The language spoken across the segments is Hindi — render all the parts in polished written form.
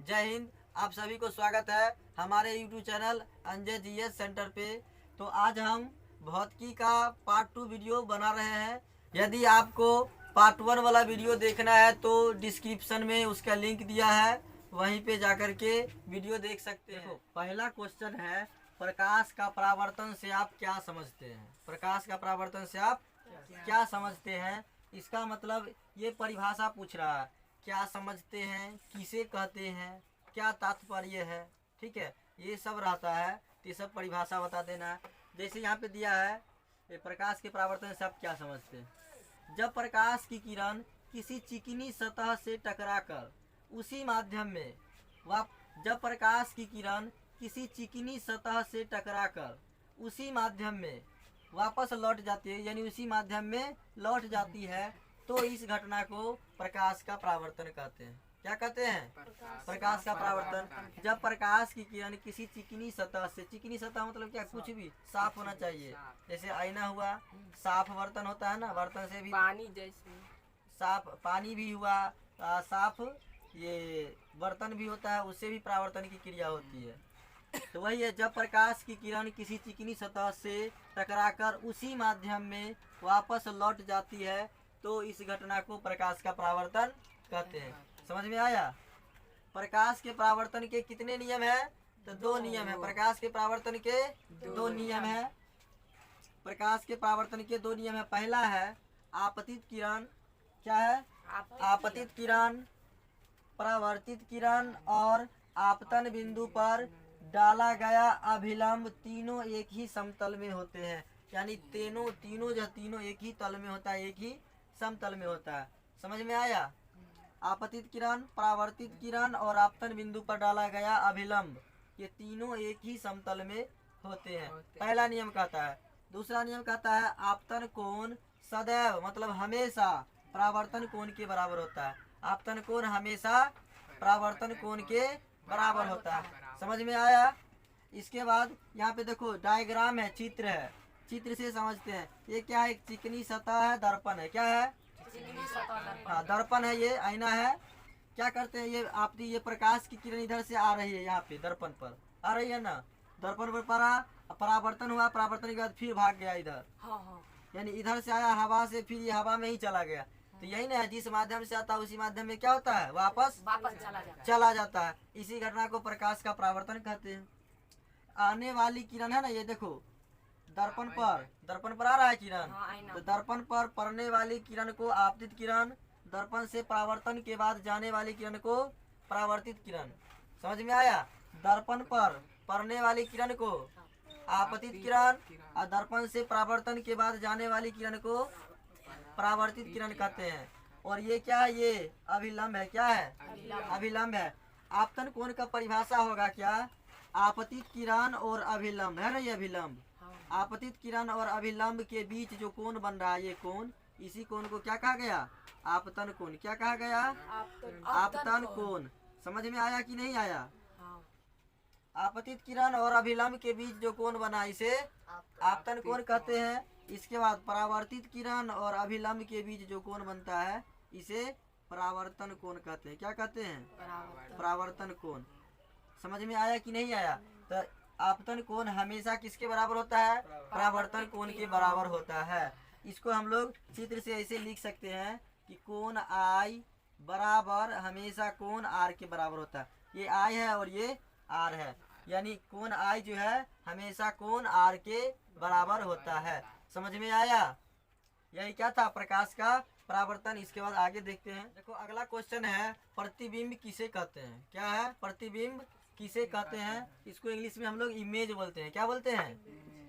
जय हिंद। आप सभी को स्वागत है हमारे YouTube channel Anjay GS centre पे। तो आज हम भौतिकी का पार्ट 2 वीडियो बना रहे हैं। यदि आपको पार्ट 1 वाला वीडियो देखना है तो डिस्क्रिप्शन में उसका लिंक दिया है, वहीं पे जाकर के वीडियो देख सकते हैं। पहला क्वेश्चन है, प्रकाश का परावर्तन से आप क्या समझते हैं? प्रकाश का परावर्तन से आप क्या समझते हैं? इसका मतलब ये परिभाषा पूछ रहा है, क्या समझते हैं, किसे कहते हैं, क्या तात्पर्य है। ठीक है, ये सब रहता है, तो ये सब परिभाषा बता देना है। जैसे यहाँ पे दिया है, ये प्रकाश के परावर्तन से आप क्या समझते हैं? जब प्रकाश की किरण किसी चिकनी सतह से टकराकर उसी माध्यम में जब प्रकाश की किरण किसी चिकनी सतह से टकराकर उसी माध्यम में वापस लौट जाती है, यानी उसी माध्यम में लौट जाती है, तो इस घटना को प्रकाश का परावर्तन कहते हैं। क्या कहते हैं? प्रकाश का परावर्तन। जब प्रकाश की किरण किसी चिकनी सतह से, चिकनी सतह मतलब क्या, कुछ भी साफ होना चाहिए। जैसे आईना हुआ, साफ बर्तन होता है ना, बर्तन से भी पानी जैसे साफ पानी भी हुआ, साफ ये बर्तन भी होता है, उससे भी परावर्तन की क्रिया होती है। तो वही है, जब प्रकाश की किरण किसी चिकनी सतह से टकराकर उसी माध्यम में वापस लौट जाती है, तो इस घटना को प्रकाश का परावर्तन कहते हैं। समझ में आया? प्रकाश के परावर्तन के कितने नियम है? तो 2 नियम है। प्रकाश के परावर्तन के 2 नियम है। प्रकाश के परावर्तन के 2 नियम है। पहला है आपतित किरण। क्या है? आपतित किरण, परावर्तित किरण और आपतन बिंदु पर डाला गया अभिलंब तीनों एक ही समतल में होते हैं। यानी तीनों एक ही तल में होता है, एक ही समतल में होता है। समझ में आया? आपतित किरण, परावर्तित किरण और आपतन बिंदु पर डाला गया अभिलंब, ये तीनों एक ही समतल में होते हैं। पहला नियम कहता है। दूसरा नियम कहता है आपतन कोण सदैव, मतलब हमेशा परावर्तन कोण के बराबर होता है। आपतन कोण हमेशा परावर्तन कोण के बराबर होता है। समझ में आया? इसके बाद यहाँ पे देखो डायग्राम है, चित्र है, चित्र से समझते हैं। ये क्या है? एक चिकनी सतह है, दर्पण है। क्या है? हाँ, दर्पण है, ये आईना है। क्या करते हैं, ये प्रकाश की किरण इधर से आ रही है, यहाँ पे दर्पण पर आ रही है ना, दर्पण पर पड़ा, परावर्तन हुआ, परावर्तन के बाद फिर भाग गया इधर। यानी इधर से आया हवा से, फिर ये हवा में ही चला गया। तो यही ना है, जिस माध्यम से आता है उसी माध्यम में क्या होता है, वापस चला जाता है। इसी घटना को प्रकाश का परावर्तन कहते हैं। आने वाली किरण है ना, ये देखो दर्पण पर आ रहा है किरण, तो दर्पण पर पड़ने वाली किरण को आपतित किरण, दर्पण से परावर्तन के बाद जाने वाली किरण को परावर्तित किरण। समझ में आया? दर्पण पर पड़ने वाली किरण को आपतित किरण और दर्पण से परावर्तन के बाद जाने वाली किरण को परावर्तित किरण कहते हैं। और ये क्या है? ये अभिलंब है। क्या है? अभिलंब है। आपतन कोण का परिभाषा होगा क्या? आपतित किरण और अभिलंब है ना, ये अभिलंब, आपतित किरण और अभिलंब के बीच जो कोण बन रहा है, ये कोण, इसी कोण को क्या कहा गया? आपतन कोण। क्या कहा गया? आपतन कोण। समझ में आया कि नहीं आया? आपतित किरण और अभिलंब के बीच जो कोण बना, इसे आपतन कोण कहते हैं। इसके बाद परावर्तित किरण और अभिलंब के बीच जो कोण बनता है, इसे परावर्तन कोण कहते हैं। क्या कहते हैं? परावर्तन कोण। समझ में आया कि नहीं आया? तो आपतन कोण हमेशा किसके बराबर होता है? परावर्तन कोण के बराबर होता है। इसको हम लोग चित्र से ऐसे लिख सकते हैं कि कोण आई बराबर हमेशा कोण आर के बराबर होता है। ये आई है और ये आर है, यानी कोण आई जो है हमेशा कोण आर के बराबर होता है। समझ में आया? यही क्या था, प्रकाश का परावर्तन। इसके बाद आगे देखते हैं। देखो अगला क्वेश्चन है, प्रतिबिंब किसे कहते हैं? क्या है? प्रतिबिंब किसे कहते हैं? इसको इंग्लिश में हम लोग इमेज बोलते हैं। क्या बोलते हैं?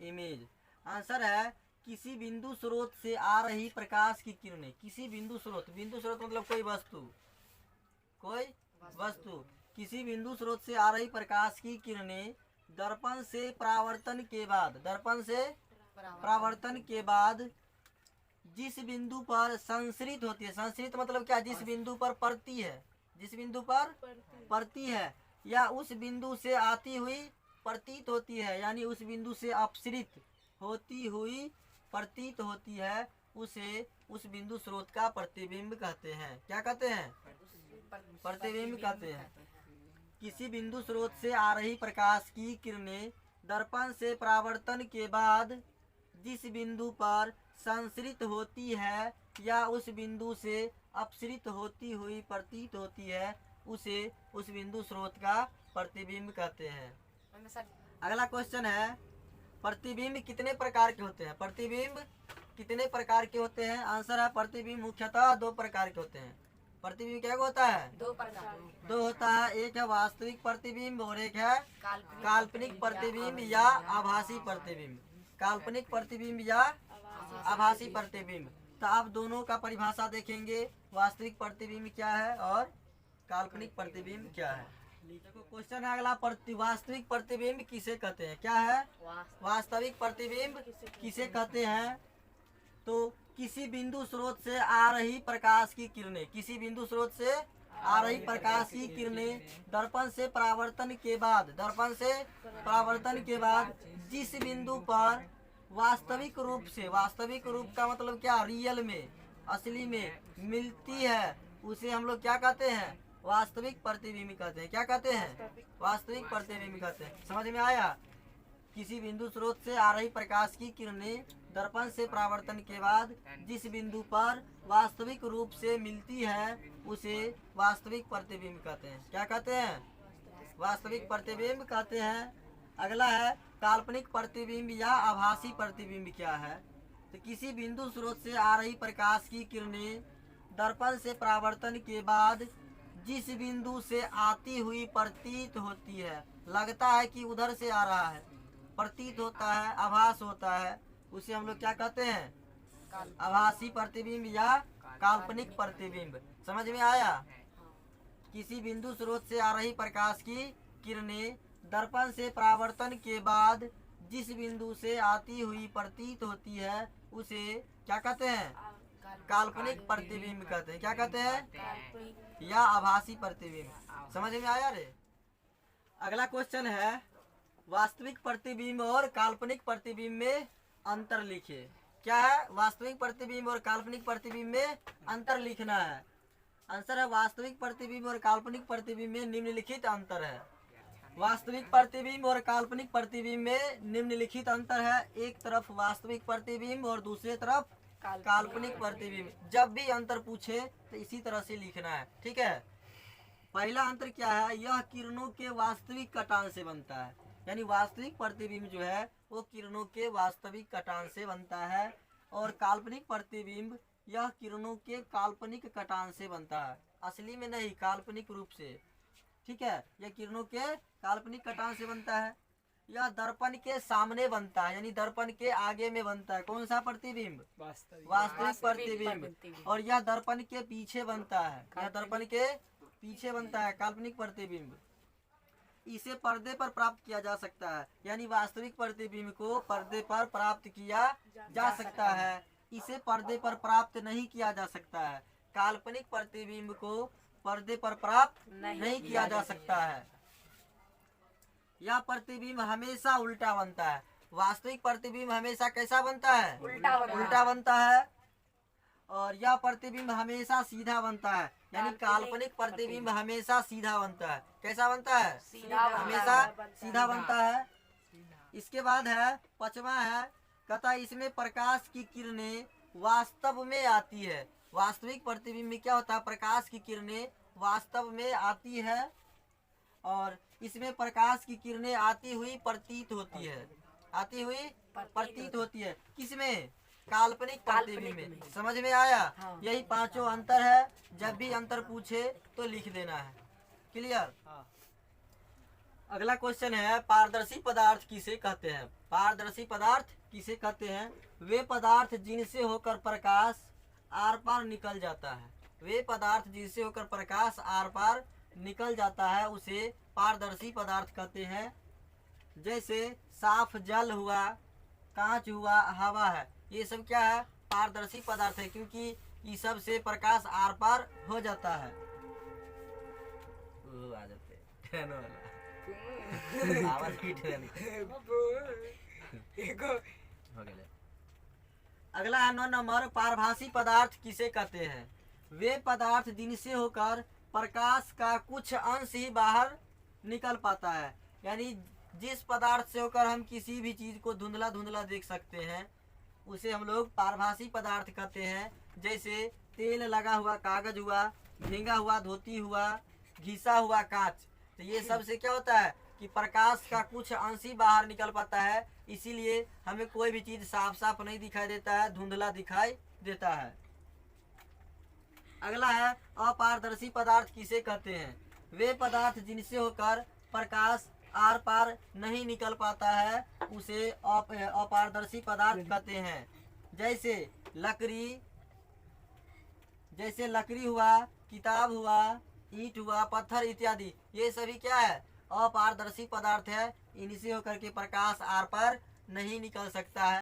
इमेज। आंसर है किसी बिंदु स्रोत से आ रही प्रकाश की किरणें। किसी बिंदु स्रोत मतलब कोई वस्तु, किसी बिंदु स्रोत से आ रही प्रकाश की किरणें दर्पण से परावर्तन के बाद जिस बिंदु पर संसरित होती है, संसरित मतलब क्या, जिस बिंदु पर पड़ती है या उस बिंदु से आती हुई प्रतीत होती है, यानी उस बिंदु से अपसरित होती हुई प्रतीत होती है, उसे उस बिंदु स्रोत का प्रतिबिंब कहते हैं। क्या कहते हैं? प्रतिबिंब कहते हैं। किसी बिंदु स्रोत से आ रही प्रकाश की किरणें दर्पण से परावर्तन के बाद जिस बिंदु पर संसरित होती है या उस बिंदु से अपसरित होती हुई प्रतीत होती है, उसे उस बिंदु स्रोत का प्रतिबिंब कहते हैं। अगला क्वेश्चन है, प्रतिबिंब कितने प्रकार के होते हैं? प्रतिबिंब कितने प्रकार के होते हैं? आंसर है, प्रतिबिंब मुख्यतः 2 प्रकार के होते हैं। प्रतिबिंब क्या होता है? 2 प्रकार। 2 होता है, एक है वास्तविक प्रतिबिंब और एक है काल्पनिक प्रतिबिंब या आभासी प्रतिबिंब। काल्पनिक प्रतिबिंब या आभासी प्रतिबिंब। तो आप दोनों का परिभाषा देखेंगे, वास्तविक प्रतिबिंब क्या है और काल्पनिक प्रतिबिंब क्या है। देखो क्वेश्चन है अगला, वास्तविक प्रतिबिंब किसे कहते हैं? क्या है? वास्तविक प्रतिबिंब किसे कहते हैं? तो किसी बिंदु स्रोत से आ रही प्रकाश की किरणें, किसी बिंदु स्रोत से आ रही प्रकाश की किरणें दर्पण से परावर्तन के बाद, दर्पण से परावर्तन के बाद जिस बिंदु पर वास्तविक रूप से, वास्तविक रूप का मतलब क्या? रियल में, असली में मिलती है, उसे हम लोग क्या कहते हैं? वास्तविक प्रतिबिंब कहते हैं। क्या कहते हैं? वास्तविक प्रतिबिंब कहते हैं। समझ में आया? किसी बिंदु स्रोत से आ रही प्रकाश की किरणें दर्पण से परावर्तन के बाद जिस बिंदु पर वास्तविक रूप से मिलती है, उसे वास्तविक प्रतिबिंब कहते हैं। क्या कहते हैं? वास्तविक प्रतिबिंब कहते हैं। अगला है, काल्पनिक प्रतिबिंब या आभासी प्रतिबिंब क्या है? तो किसी बिंदु स्रोत से आ रही प्रकाश की किरणें दर्पण से परावर्तन के बाद जिस बिंदु से आती हुई प्रतीत होती है, लगता है कि उधर से आ रहा है, प्रतीत होता है, आभास होता है, उसे हम लोग क्या कहते हैं? आभासी प्रतिबिंब या काल्पनिक प्रतिबिंब। समझ में आया? किसी बिंदु स्रोत से आ रही प्रकाश की किरणें दर्पण से परावर्तन के बाद जिस बिंदु से आती हुई प्रतीत होती है, उसे क्या कहते हैं? काल्पनिक प्रतिबिंब कहते हैं। क्या कहते हैं? या आभासी प्रतिबिंब। समझ में आया रे? अगला क्वेश्चन है, वास्तविक प्रतिबिंब और काल्पनिक प्रतिबिंब में अंतर लिखिए। क्या है? वास्तविक प्रतिबिंब और काल्पनिक प्रतिबिंब में अंतर लिखना है। आंसर है, वास्तविक प्रतिबिंब और काल्पनिक प्रतिबिंब में निम्नलिखित अंतर है। वास्तविक प्रतिबिंब और काल्पनिक प्रतिबिंब में निम्नलिखित अंतर है। एक तरफ वास्तविक प्रतिबिंब और दूसरी तरफ काल्पनिक प्रतिबिंब। जब भी अंतर पूछे तो इसी तरह से लिखना है, ठीक है। पहला अंतर क्या है? यह किरणों के वास्तविक कटान से बनता है, यानी वास्तविक प्रतिबिंब जो है वो किरणों के वास्तविक कटान से बनता है, और काल्पनिक प्रतिबिंब यह किरणों के काल्पनिक कटान से बनता है, असली में नहीं, काल्पनिक रूप से, ठीक है। यह किरणों के काल्पनिक कटान से बनता है। यह दर्पण के सामने बनता है, यानी दर्पण के आगे में बनता है। कौन सा प्रतिबिंब? वास्तविक प्रतिबिंब। और यह दर्पण के पीछे बनता है, यह दर्पण के पीछे बनता है, काल्पनिक प्रतिबिंब। इसे पर्दे पर प्राप्त किया जा सकता है, यानी वास्तविक प्रतिबिंब को पर्दे पर प्राप्त किया जा सकता है, इसे पर्दे पर प्राप्त नहीं किया जा सकता है। काल्पनिक प्रतिबिंब को पर्दे पर प्राप्त नहीं किया जा सकता है। यह प्रतिबिंब हमेशा उल्टा बनता है। वास्तविक प्रतिबिंब हमेशा कैसा बनता है? उल्टा बनता है। और यह प्रतिबिंब हमेशा सीधा बनता है, यानी काल्पनिक प्रतिबिंब हमेशा सीधा बनता है। कैसा बनता है? हमेशा सीधा बनता है। इसके बाद है, पांचवा है, कहता इसमें प्रकाश की किरणें वास्तव में आती है। वास्तविक प्रतिबिंब में क्या होता है? प्रकाश की किरणें वास्तव में आती है, और इसमें प्रकाश की किरणें आती हुई प्रतीत होती है, आती हुई प्रतीत होती है। किसमें? काल्पनिक प्रतिबिंब में। समझ में आया? हाँ। यही पांचों अंतर है। जब भी अंतर पूछे तो लिख देना है। क्लियर? अगला क्वेश्चन है, पारदर्शी पदार्थ किसे कहते हैं? पारदर्शी पदार्थ किसे कहते हैं? वे पदार्थ जिनसे होकर प्रकाश आर पार निकल जाता है। वे पदार्थ जिनसे होकर प्रकाश आर पार निकल जाता है, उसे पारदर्शी पदार्थ कहते हैं। जैसे साफ जल हुआ, कांच हुआ, हवा है, ये सब क्या है? पारदर्शी पदार्थ है, क्योंकि ये सब से प्रकाश आर पार हो जाता है। आ जाते ट्रेन वाला आवाज की ट्रेन हो गया। अगला है 9 नंबर, पारभासी पदार्थ किसे कहते हैं? वे पदार्थ जिनसे होकर प्रकाश का कुछ अंश ही बाहर निकल पाता है। यानी जिस पदार्थ से होकर हम किसी भी चीज को धुंधला धुंधला देख सकते हैं उसे हम लोग पारभासी पदार्थ कहते हैं। जैसे तेल लगा हुआ कागज हुआ, भींगा हुआ धोती हुआ, घिसा हुआ कांच। तो ये सब से क्या होता है कि प्रकाश का कुछ अंश ही बाहर निकल पाता है, इसीलिए हमें कोई भी चीज साफ साफ नहीं दिखाई देता है, धुंधला दिखाई देता है। अगला है अपारदर्शी पदार्थ किसे कहते हैं? वे पदार्थ जिनसे होकर प्रकाश आर पार नहीं निकल पाता है उसे अपारदर्शी पदार्थ कहते हैं। जैसे लकड़ी हुआ, किताब हुआ, ईंट हुआ, पत्थर इत्यादि, ये सभी क्या है? अपारदर्शी पदार्थ है। इनसे होकर के प्रकाश आर पार नहीं निकल सकता है।